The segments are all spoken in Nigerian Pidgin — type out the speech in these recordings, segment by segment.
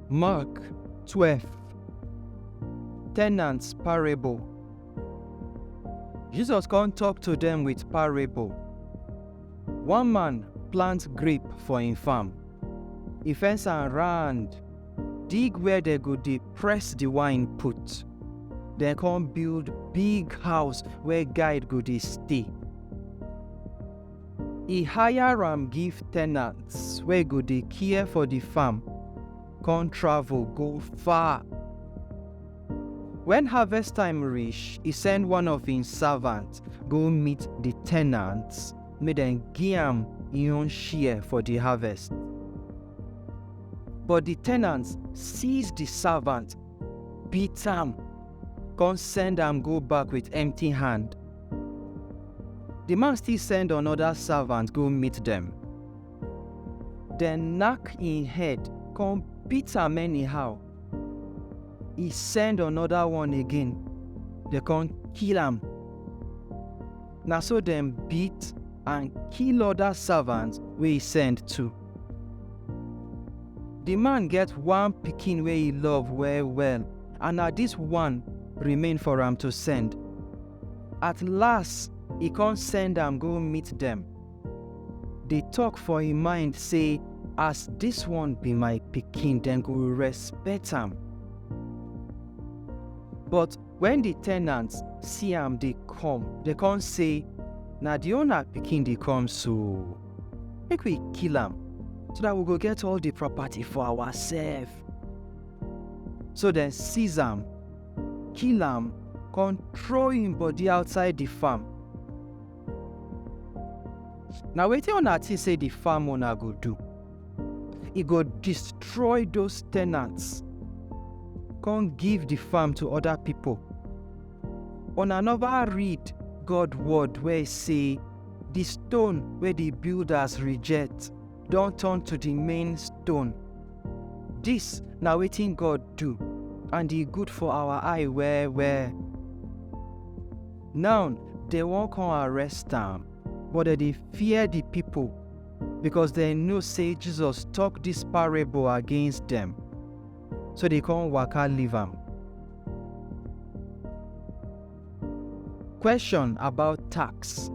Mark 12. Tenants Parabol. Jesus come talk to them with parable. One man plant grape for him farm. He fence am round, dig where they go dey press the wine put. Then come build big house where guide go dey stay. He hire am give tenants wey go dey care for the farm. Come travel go far. When harvest time reach, he send one of his servants go meet the tenants, make dem give am him own share for the harvest. But the tenants seize the servant, beat am, come send am go back with empty hand. The man still send another servant go meet them. Then knack him head, come beat am anyhow. He send another one again. They come kill am. Na so dem beat and kill other servants wey he send too. The man get one pikin wey he love well well, and na this one remain for am to send. At last, he come send am go meet them. They talk for him mind say, as this one be my pikin, dem go respect am. But when the tenants see am dey come, they come say, na the owner pikin dey come, so make we kill am, so that we go get all the property for ourselves. So dem seize am, kill am, come throw him body outside the farm. Na wetin una think say the farm owner go do? He go destroy those tenants, come give the farm to other people. Una never read God word where say, the stone where the builders reject don turn to the main stone. This na wetin God do, and e good for our eye well well. Now they wan come arrest am, but they dey fear the people, because they know say Jesus talk this parable against them. So they come waka leave am. Kweshon About Tax.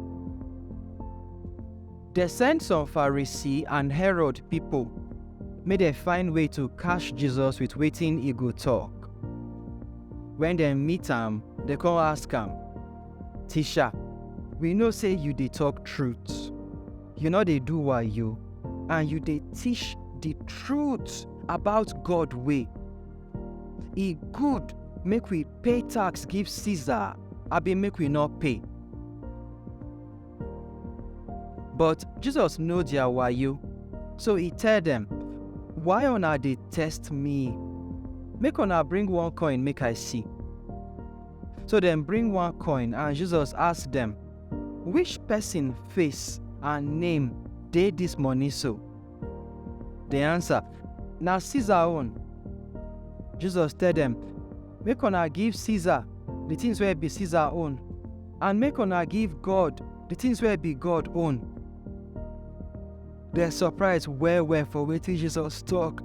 They send some Pharisee and Herod people, make dem find way to catch Jesus with wetin he go talk. When dem meet am, they come ask am, "Teacher, we know say you dey talk truth. You no dey do wayo, and you dey teach the truth about God way. E good make we pay tax give Caesar, abi make we not pay?" But Jesus know their wayo, so he tell them, "Why una dey test me? Make una bring one coin make I see." So dem bring one coin, and Jesus ask them, "Which person face and name dey this money so?" They answer, "Na Caesar own." Jesus tell them, "Make una give Caesar the things wey be Caesar own, and make una give God the things wey be God own." They're surprised well well for wetin Jesus talk.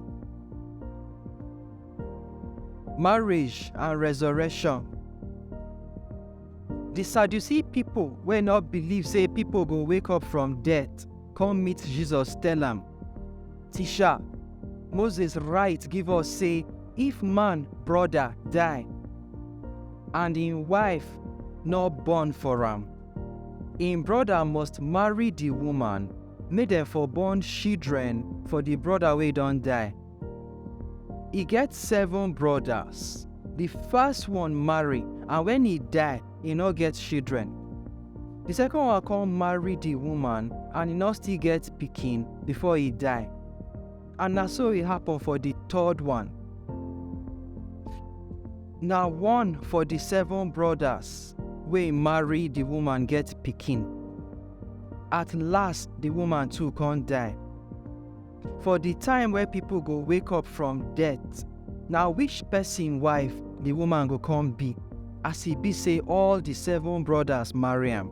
Marriage and resurrection. The Sadducee people wey not believe say people go wake up from death come meet Jesus, tell am, "Teacher, Moses write give us say, if man brother die and him wife not born for am, him brother must marry the woman, make dem for born children for the brother wey don die. He get 7 brothers. The first one marry, and when he die, he no get children. The second one come marry the woman, and he no still get pikin before he die. And na so it happen for the third one. Na one for the 7 brothers wey marry the woman get pikin. At last, the woman too can't die. For the time where people go wake up from death, Now which person wife the woman go come be, as e be say all the 7 brothers marry am?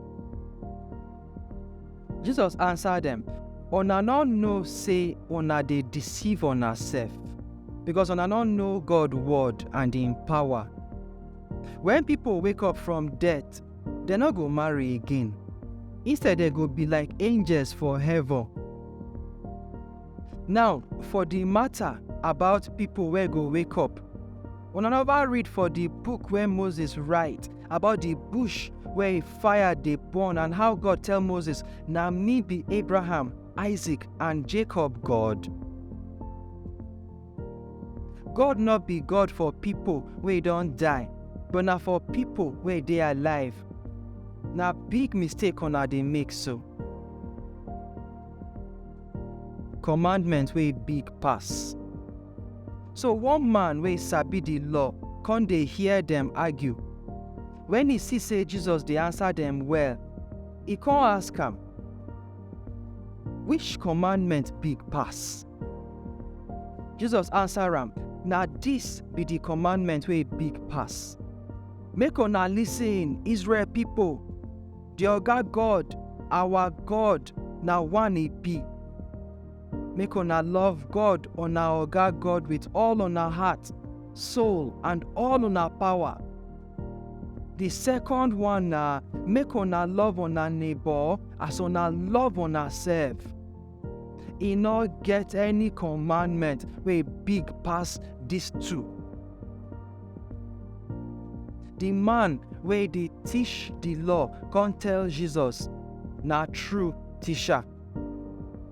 Jesus answered them, una no know say una dey deceive una sef, because una no know God word and im power. When people wake up from death, they no go marry again. Instead, they go be like angels for heaven. Now, for the matter about people wey go wake up, una never read for the book where Moses write about the bush where fire dey burn, and how God tell Moses, na me be Abraham, Isaac and Jacob God. God not be God for people wey don die, but na for people wey dey alive. Na big mistake una dey make so. Commandment Wey Big Pass. So one man wey sabi the law come dey hear them argue. When he see say Jesus dey answer them well, he come ask am, which commandment big pass? Jesus answer am, na this be the commandment wey big pass. Make una listen, Israel people. The Oga God, our God, na one He be. Make una love God, una Oga God, with all una heart, soul and all una power. The second one na make una love una neighbor as una love una self. E no get any commandment wey big pass these 2. The man wey dey teach the law come tell Jesus, na true, teacher.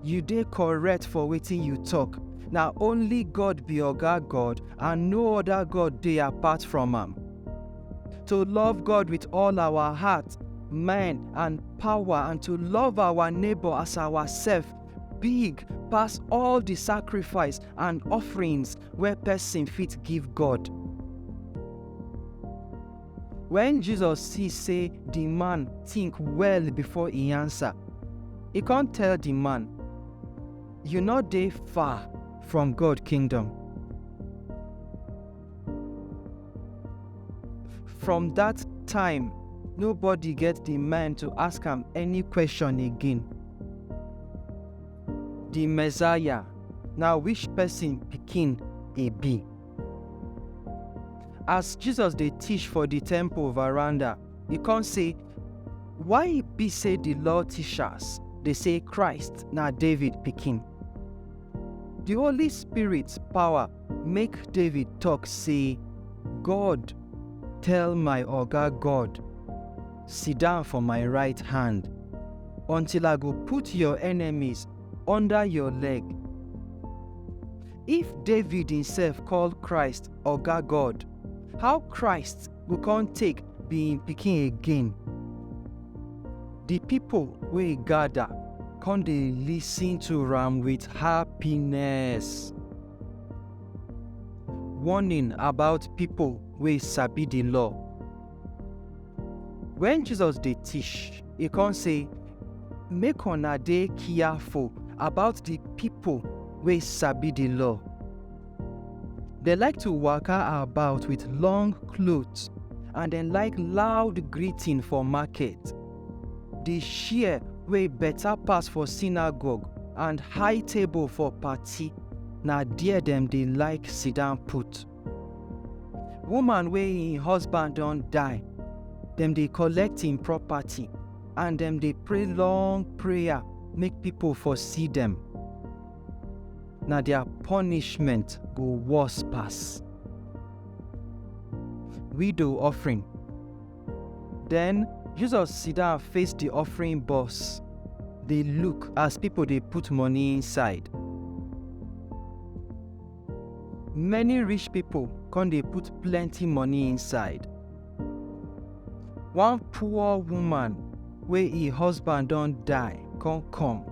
You dey correct for wetin you talk. Na only God be Oga God, and no other God dey apart from am. To love God with all our heart, mind and power, and to love our neighbor as ourselves, big pass all the sacrifice and offerings wey person fit give God. When Jesus see say the man think well before he answer, he can't tell the man, you no dey far from God kingdom. From that time, nobody get the man to ask him any question again. The Mezaya, now which person Pikin he be? As Jesus dey teach for the temple veranda, he come say, why e be say the law teachers dey say Christ na David Pikin? The Holy Spirit's power make David talk say, God tell my Oga God, sit down for my right hand until I go put your enemies under your leg. If David himself called Christ Oga God, how Christ go come take being Pikin again? The people wey gather come dey listen to am with happiness. Warning about people wey sabi the law. When Jesus dey teach, he come say, make una dey careful about the people wey sabi the law. They like to waka about with long clothes, and then like loud greeting for market. The chair wey better pass for synagogue and high table for party, na there dem dey like sit down put. Woman wey im husband don die, dem dey collect im property, and dem dey pray long prayer make people for see dem. Na their punishment go worse pass. Widow offering. Then Jesus sit down face the offering box. They look as people dey put money inside. Many rich people come dey put plenty money inside. One poor woman wey her husband don die come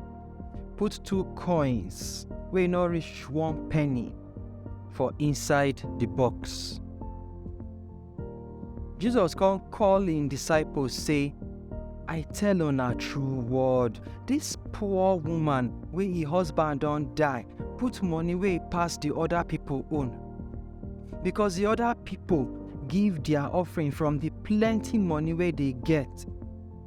put 2 coins wey no reach 1 penny for inside the box. Jesus come call im disciples say, I tell una true word, this poor woman wey her husband don die put money wey pass the other people own. because the other people give their offering from the plenty money where they get.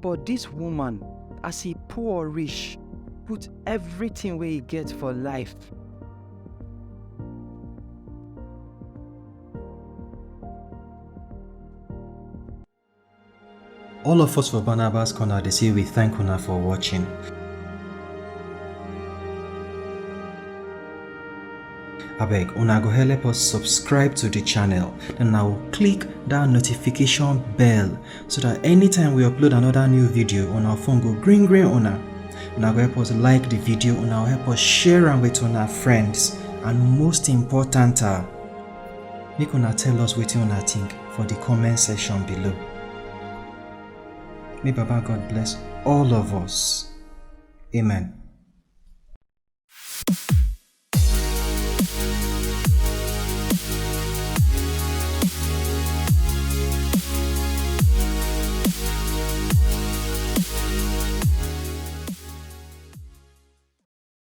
But this woman, as he poor or rich, put everything where he get for life. All of us for Barnabas Corner, they say we thank una for watching. Abeg, una go help us subscribe to the channel, then now click that notification bell so that anytime we upload another new video on our phone go green una. Una go help us like the video, una help us share am with una friends, and most important, make una tell us wetin una think for the comment section below. May Baba God bless all of us. Amen.